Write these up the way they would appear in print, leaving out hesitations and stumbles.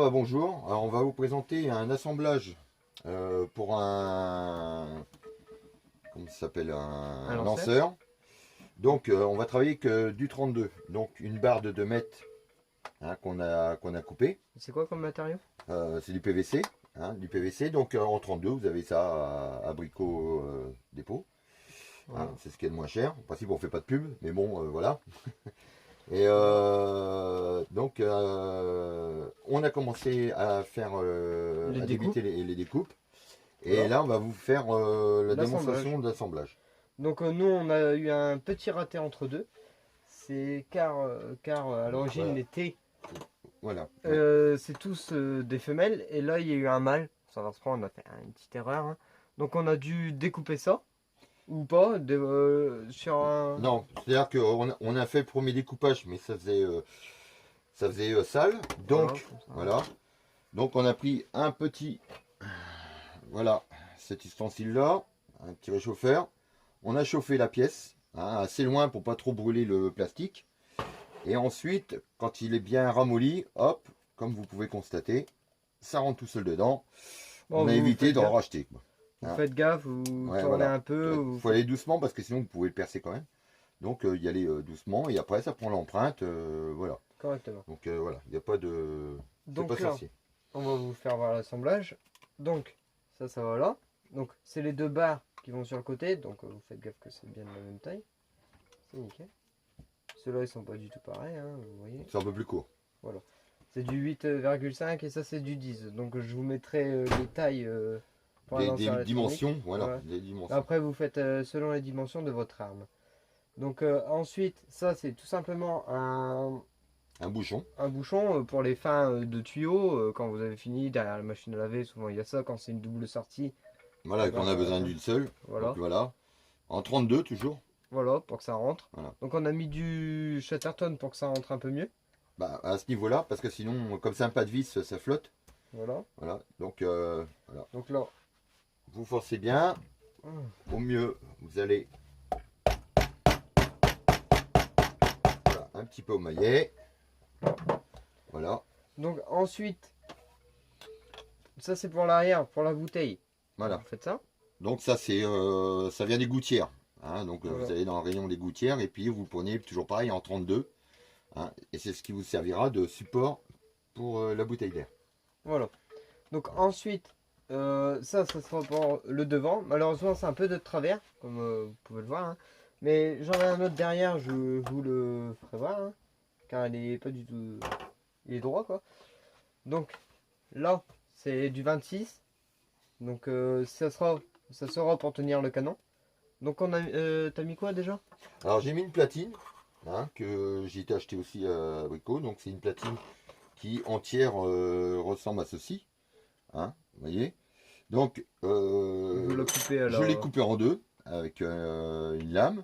bonjour. Alors, on va vous présenter un assemblage pour un, comment ça s'appelle, un lanceur. Donc on va travailler que du 32, donc une barre de 2 mètres hein, qu'on a coupé. C'est quoi comme matériau? C'est du PVC, du PVC. Donc en 32, vous avez ça à Brico Dépôt. Voilà. C'est ce qui est le moins cher. En principe, on fait pas de pub, mais bon, voilà. Et donc, on a commencé à faire, à débuter les découpes. Et voilà. là, on va vous faire la démonstration d'assemblage. Donc, nous, on a eu un petit raté entre deux. C'est car à l'origine, Voilà. les T, Voilà. c'est tous des femelles. Et là, il y a eu un mâle. Ça va se prendre, on a fait une petite erreur. Hein. Donc, on a dû découper ça. Ou pas, sur un... Non, c'est-à-dire qu'on a fait le premier découpage, mais ça faisait sale. Donc, voilà. Donc, on a pris un petit, voilà, cet ustensile-là, un petit réchauffeur. On a chauffé la pièce, assez loin pour pas trop brûler le plastique. Et ensuite, quand il est bien ramolli, hop, comme vous pouvez constater, ça rentre tout seul dedans. Bon, on a évité d'en racheter. Vous faites gaffe, vous tournez un peu. Il faut aller doucement parce que sinon vous pouvez le percer quand même. Donc y aller doucement et après ça prend l'empreinte, voilà. Correctement. Donc voilà, il n'y a pas de... Donc pas là, sorcier. on va vous faire voir l'assemblage. Donc ça va là. Donc c'est les deux barres qui vont sur le côté. Donc vous faites gaffe que c'est bien de la même taille. C'est nickel. Ceux-là ils sont pas du tout pareils, hein, vous voyez. C'est un peu plus court. Voilà. C'est du 8,5 et ça c'est du 10. Donc je vous mettrai les tailles... des dimensions, voilà, des dimensions. Après, vous faites selon les dimensions de votre arme. Donc ensuite, ça c'est tout simplement un bouchon. Un bouchon pour les fins de tuyaux. Quand vous avez fini derrière la machine à laver, souvent il y a ça. Quand c'est une double sortie. Voilà, qu'on a besoin d'une seule. Voilà. Donc, voilà. En 32 toujours. Voilà, pour que ça rentre. Voilà. Donc on a mis du Chatterton pour que ça rentre un peu mieux. Bah, à ce niveau-là, parce que sinon, comme c'est un pas de vis, ça flotte. Voilà. Voilà. Donc, voilà. Donc là, vous forcez bien. Au mieux, vous allez voilà, un petit peu au maillet. Voilà. Donc ensuite, ça c'est pour l'arrière, pour la bouteille. Voilà. Vous faites ça. Donc ça c'est ça vient des gouttières. Donc voilà. vous allez dans le rayon des gouttières et puis vous prenez toujours pareil en 32. Et c'est ce qui vous servira de support pour la bouteille d'air. Voilà. Donc ensuite, ça sera pour le devant. Malheureusement, c'est un peu de travers, comme vous pouvez le voir. Hein. Mais j'en ai un autre derrière, je vous le ferai voir. Hein, car il est pas du tout... Il est droit, quoi. Donc, là, c'est du 26. Donc, ça sera pour tenir le canon. Donc, on a... t'as mis quoi, déjà? Alors, j'ai mis une platine, que j'ai été acheté aussi à Brico. Donc, c'est une platine qui, entière, ressemble à ceci. Vous voyez, donc je l'ai coupé en deux avec une lame.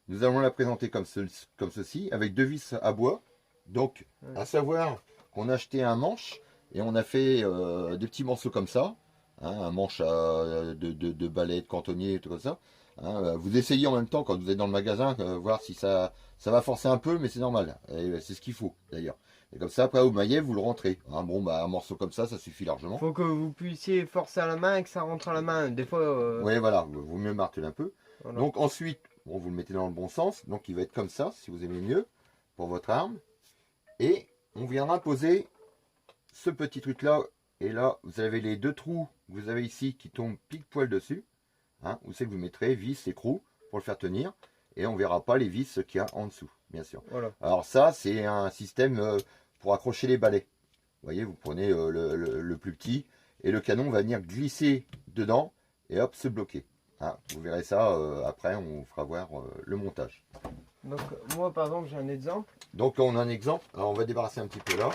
Nous allons la présenter comme ceci avec deux vis à bois. Donc à savoir qu'on a acheté un manche et on a fait des petits morceaux comme ça, un manche de balai, de cantonnier, tout comme ça. Vous essayez en même temps quand vous êtes dans le magasin, voir si ça va forcer un peu, mais c'est normal. C'est ce qu'il faut d'ailleurs. Et comme ça, après au maillet, vous le rentrez. Bon, bah un morceau comme ça suffit largement. Faut que vous puissiez forcer à la main et que ça rentre à la main. Des fois. Oui, voilà, vaut mieux marteler un peu. Voilà. Donc ensuite, bon, vous le mettez dans le bon sens. Donc il va être comme ça, si vous aimez mieux, pour votre arme. Et on viendra poser ce petit truc-là. Et là, vous avez les deux trous que vous avez ici qui tombent pile poil dessus. Où c'est que vous mettrez vis, écrou pour le faire tenir. Et on ne verra pas les vis qu'il y a en dessous, bien sûr. Voilà. Alors ça, c'est un système pour accrocher les balais. Vous voyez, vous prenez le plus petit et le canon va venir glisser dedans et hop, se bloquer. Vous verrez ça après, on fera voir le montage. Donc moi par exemple j'ai un exemple. Donc on a un exemple, alors on va débarrasser un petit peu là.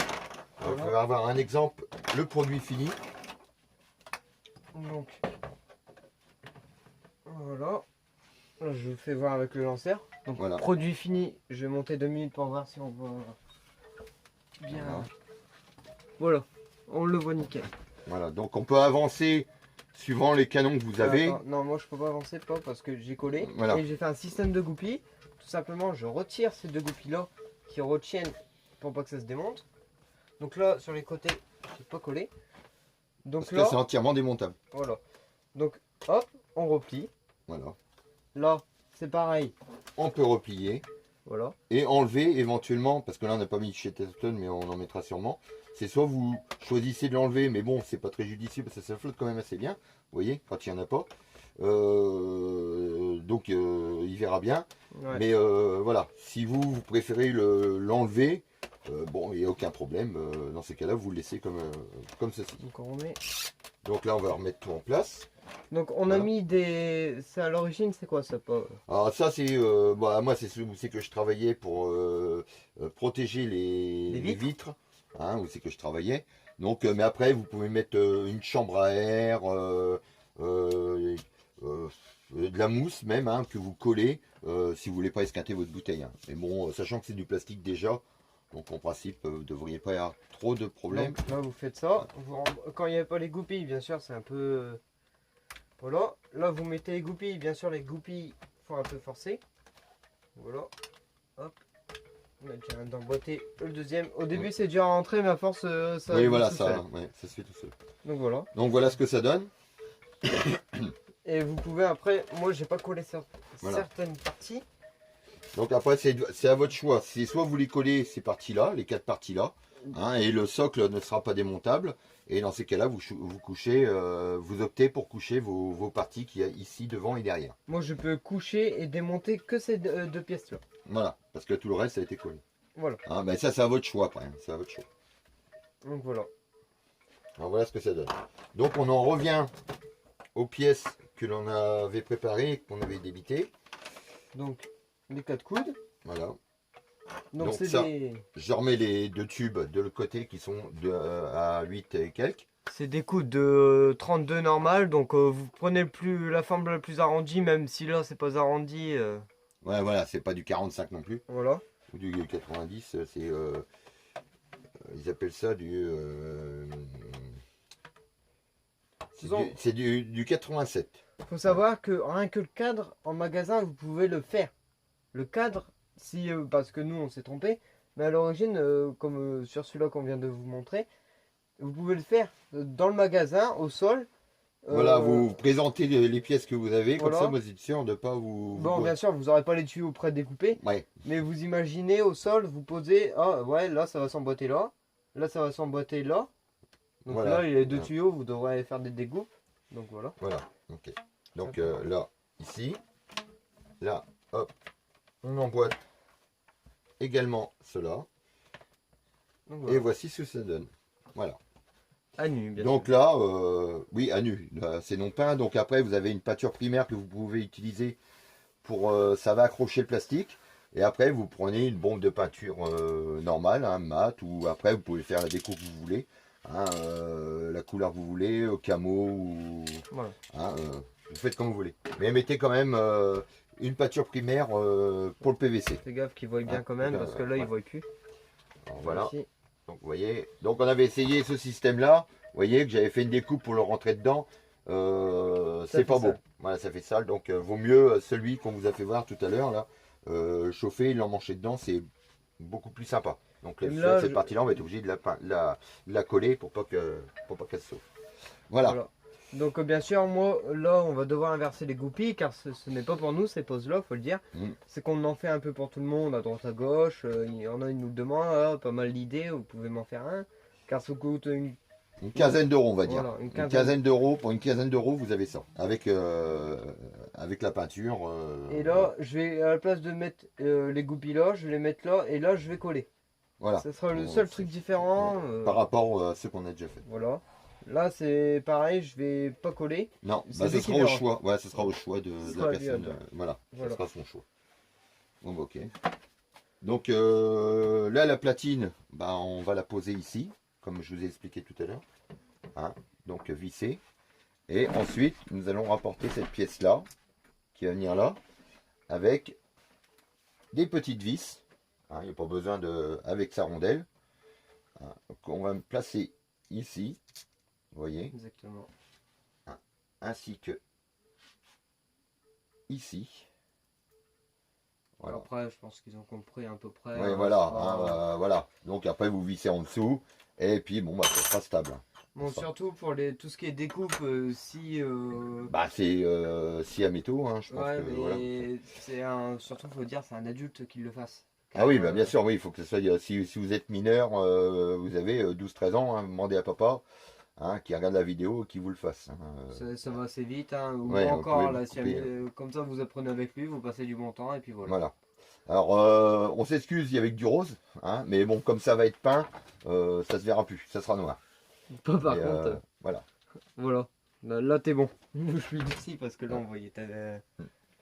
Voilà. On va avoir un exemple, le produit fini. Donc voilà, là, je vous fais voir avec le lanceur. Donc voilà. Produit fini, je vais monter 2 minutes pour voir si on voit bien. Voilà, on le voit nickel. Voilà, donc on peut avancer suivant les canons que vous avez. Non, moi je peux pas avancer pas parce que j'ai collé. Voilà. Et j'ai fait un système de goupilles. Tout simplement, je retire ces deux goupilles là qui retiennent pour pas que ça se démonte. Donc là, sur les côtés, c'est pas collé. Donc Parce que là, c'est entièrement démontable. voilà. Donc hop, on replie. Voilà. Là, c'est pareil. On peut replier Voilà. et enlever éventuellement, parce que là on n'a pas mis chez Teston, mais on en mettra sûrement. C'est soit vous choisissez de l'enlever, mais bon, c'est pas très judicieux parce que ça flotte quand même assez bien. Vous voyez, quand il n'y en a pas. Donc il verra bien. Ouais. Mais voilà, si vous préférez l'enlever, bon, il n'y a aucun problème. Dans ces cas-là, vous le laissez comme ceci. Donc on remet. Donc là, on va remettre tout en place. Donc on a Voilà. mis des. C'est à l'origine, c'est quoi ça pas. Alors ça, c'est bah, moi, c'est où c'est que je travaillais pour protéger les vitres. vitres, hein, où c'est que je travaillais. Donc, mais après, vous pouvez mettre une chambre à air, de la mousse même, hein, que vous collez si vous voulez pas esquinter votre bouteille. Hein. Mais bon, sachant que c'est du plastique déjà, donc en principe, vous ne devriez pas y avoir trop de problèmes. Donc là vous faites ça. Quand il n'y a pas les goupilles, bien sûr, c'est un peu. Voilà. Là vous mettez les goupilles, bien sûr les goupilles faut un peu forcer. Voilà. Hop. On a déjà d'emboîter le deuxième. Au début c'est dur à rentrer, mais à force ça. Oui, va voilà, tout ça, seul. ouais, ça se fait tout seul. Donc voilà. Donc voilà ce que ça donne. Et vous pouvez après, moi j'ai pas collé Voilà. certaines parties. Donc après, c'est à votre choix. C'est soit vous les collez ces parties-là, les 4 parties-là, hein, et le socle ne sera pas démontable. Et dans ces cas-là, vous couchez, vous optez pour coucher vos parties qu'il y a ici, devant et derrière. Moi je peux coucher et démonter que ces deux pièces là. Voilà, parce que tout le reste a été collé. Voilà. Hein, mais ça, c'est à votre choix après. Hein, c'est à votre choix. Donc voilà. Alors voilà ce que ça donne. Donc on en revient aux pièces que l'on avait préparées, qu'on avait débitées. Donc les 4 coudes. Voilà. Donc Donc c'est ça- des. Je remets les 2 tubes de l'autre côté qui sont à 8 et quelques. C'est des coudes de 32 normal, donc vous prenez la forme la plus arrondie, même si là c'est pas arrondi. Ouais, voilà, c'est pas du 45 non plus. Voilà. Ou du 90, c'est ils appellent ça Disons- c'est du 87. Faut savoir que rien que le cadre en magasin, vous pouvez le faire. Le cadre, si parce que nous on s'est trompé, mais à l'origine, comme sur celui-là qu'on vient de vous montrer, vous pouvez le faire dans le magasin, au sol. Voilà, vous présentez les pièces que vous avez, comme voilà. ça, moi, c'est sûr de pas vous. Bon, bien sûr, vous n'aurez pas les tuyaux prédécoupés, Ouais, mais vous imaginez au sol, vous posez, ah ouais, là ça va s'emboîter là ça va s'emboîter là. Donc Voilà. là, il y a deux Voilà. tuyaux, vous devrez faire des découpes. Donc voilà. voilà. Ok. Donc là, ici, là, hop, on emboîte également cela. Donc, Et voilà. voici ce que ça donne. Voilà. À nu, bien Donc sûr. là, oui, à nu, là, c'est non peint. Donc après, vous avez une peinture primaire que vous pouvez utiliser pour, ça va accrocher le plastique. Et après, vous prenez une bombe de peinture normale, hein, mat, ou après, vous pouvez faire la déco que vous voulez, hein, la couleur que vous voulez, au camo, ou Voilà. hein, vous faites comme vous voulez. Mais mettez quand même une peinture primaire pour le PVC. Fais gaffe qu'ils voient bien Ah, quand même, ok, parce que là, ouais. ils voient plus. Alors, voilà. Ici. Donc vous voyez, donc on avait essayé ce système-là. Vous voyez que j'avais fait une découpe pour le rentrer dedans. C'est fait pas beau. sale. Voilà, ça fait sale. Donc vaut mieux celui qu'on vous a fait voir tout à l'heure là. Chauffer, l'emmancher dedans, c'est beaucoup plus sympa. Donc Et là, cette partie-là, on va être obligé de la coller pour pas qu'elle se sauve. Voilà. Voilà. Donc bien sûr, moi, là, on va devoir inverser les goupilles, car ce n'est pas pour nous ces poses-là, faut le dire. Mm. C'est qu'on en fait un peu pour tout le monde, à droite à gauche. Il y en a, ils nous demandent, ah, pas mal d'idées, vous pouvez m'en faire un. Car ça coûte Une quinzaine d'euros, on va dire. Voilà, une Une quinzaine. quinzaine d'euros. Pour une quinzaine d'euros, vous avez ça. Avec la peinture. Et là, je vais, à la place de mettre les goupilles là, je vais les mettre là, et là, je vais coller. Voilà. Ce sera le Bon, seul c'est- truc différent. Par rapport à ce qu'on a déjà fait. Voilà. Là, c'est pareil, je vais pas coller. Non, C'est bah, lui ce qui sera au verra. choix. Ouais, ce sera au choix de Ce la sera lui personne. à toi. Voilà, Voilà. ce sera son choix. Bon, bah, ok. Donc là, la platine, bah, on va la poser ici, comme je vous ai expliqué tout à l'heure. Hein, donc visser. Et ensuite, nous allons rapporter cette pièce-là, qui va venir là, avec des petites vis. Hein, il n'y a pas besoin de. Avec sa rondelle. Hein, donc on va me placer ici. Vous voyez, Exactement. ainsi que ici. Voilà. Après, je pense qu'ils ont compris à peu près. Oui, hein, voilà, c'est pas- voilà. Donc après vous vissez en dessous et puis bon bah ça sera stable. Bon, surtout pour tout ce qui est découpe, si. Bah c'est scie à métaux, hein, je pense Ouais, que voilà. mais surtout, faut dire, c'est un adulte qui le fasse. Ah oui, Car, bah bien sûr, oui, il faut que ce soit. Si vous êtes mineur, vous avez 12-13 ans, hein, demandez à papa hein, qui regarde la vidéo et qui vous le fasse. Hein. ça va assez vite, hein, ou Ouais, vous encore, pouvez là, vous si couper, comme ça, vous apprenez avec lui, vous passez du bon temps, et puis voilà. Voilà. Alors on s'excuse, il y avait que du rose, hein, mais bon, comme ça va être peint, ça se verra plus, ça sera noir. Par Et, contre, voilà. voilà. Là, t'es bon. Je suis ici parce que là, on voyait.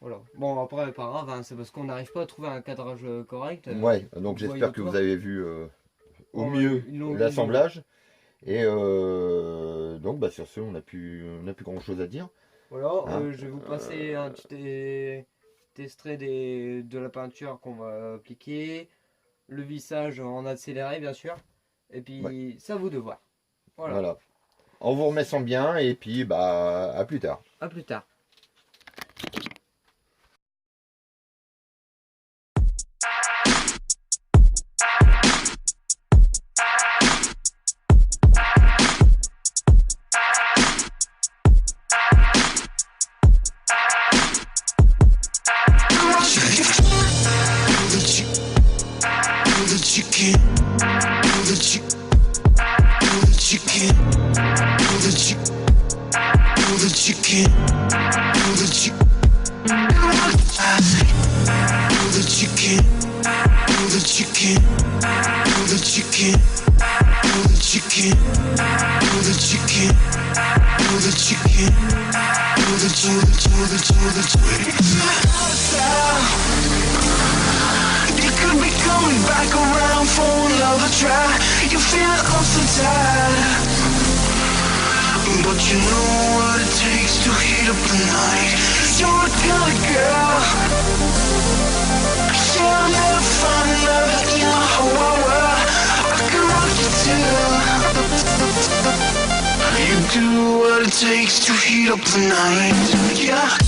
Voilà. Bon, après, pas grave, hein, c'est parce qu'on n'arrive pas à trouver un cadrage correct. Ouais, donc vous voyez j'espère que autour. vous avez vu au Ouais, mieux ils l'ont- l'assemblage. Et donc bah, sur ce, on n'a plus grand chose à dire. Voilà, Hein je vais vous passer un petit extrait de la peinture qu'on va appliquer, le vissage en accéléré bien sûr, et puis c'est à vous de voir. Voilà, Voilà. En vous remettant bien et puis bah à plus tard. à plus tard. You could be coming back around for another try. You feel awful tired, but you know what it takes to heat up the night. You're a kind of girl, say I'll never find another in a whole world. I can rock you too. You do what it takes to heat up the night. Yeah.